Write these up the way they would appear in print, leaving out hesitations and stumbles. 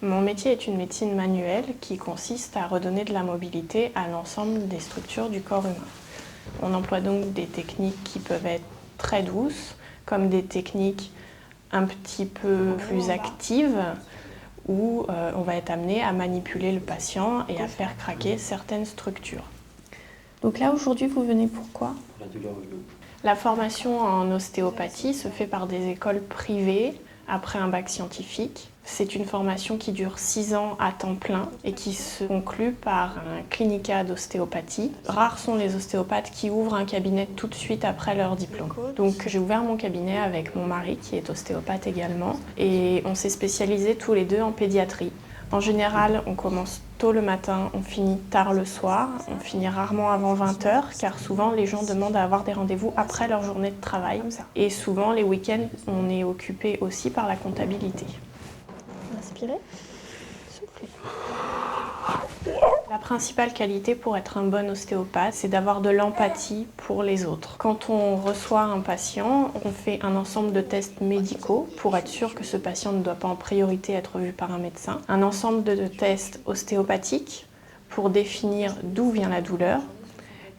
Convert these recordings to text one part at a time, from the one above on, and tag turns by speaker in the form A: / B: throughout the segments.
A: Mon métier est une médecine manuelle qui consiste à redonner de la mobilité à l'ensemble des structures du corps humain. On emploie donc des techniques qui peuvent être très douces, comme des techniques un petit peu plus actives, où on va être amené à manipuler le patient et à faire craquer certaines structures. Donc là, aujourd'hui, vous venez pourquoi ?
B: La douleur au dos.
A: La formation en ostéopathie se fait par des écoles privées après un bac scientifique. C'est une formation qui dure 6 ans à temps plein et qui se conclut par un clinica d'ostéopathie. Rares sont les ostéopathes qui ouvrent un cabinet tout de suite après leur diplôme. Donc j'ai ouvert mon cabinet avec mon mari qui est ostéopathe également et on s'est spécialisés tous les deux en pédiatrie. En général, on commence tôt le matin, on finit tard le soir, on finit rarement avant 20h car souvent les gens demandent à avoir des rendez-vous après leur journée de travail. Et souvent les week-ends, on est occupé aussi par la comptabilité. Inspirez, soufflez. La principale qualité pour être un bon ostéopathe, c'est d'avoir de l'empathie pour les autres. Quand on reçoit un patient, on fait un ensemble de tests médicaux pour être sûr que ce patient ne doit pas en priorité être vu par un médecin. Un ensemble de tests ostéopathiques pour définir d'où vient la douleur.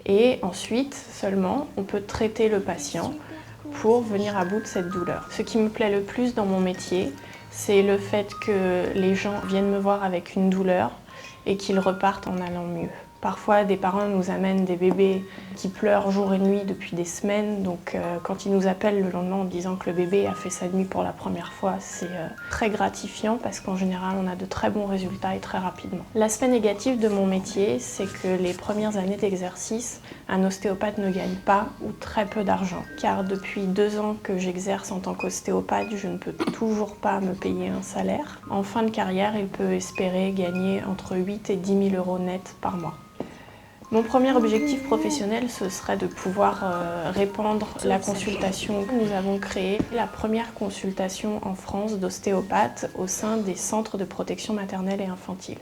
A: Et ensuite, seulement, on peut traiter le patient pour venir à bout de cette douleur. Ce qui me plaît le plus dans mon métier, c'est le fait que les gens viennent me voir avec une douleur et qu'ils repartent en allant mieux. Parfois, des parents nous amènent des bébés qui pleurent jour et nuit depuis des semaines. Donc, quand ils nous appellent le lendemain en disant que le bébé a fait sa nuit pour la première fois, c'est très gratifiant parce qu'en général, on a de très bons résultats et très rapidement. L'aspect négatif de mon métier, c'est que les premières années d'exercice, un ostéopathe ne gagne pas ou très peu d'argent. Car depuis 2 ans que j'exerce en tant qu'ostéopathe, je ne peux toujours pas me payer un salaire. En fin de carrière, il peut espérer gagner entre 8 et 10 000 euros net par mois. Mon premier objectif professionnel, ce serait de pouvoir répandre la consultation. Nous avons créé la première consultation en France d'ostéopathes au sein des centres de protection maternelle et infantile.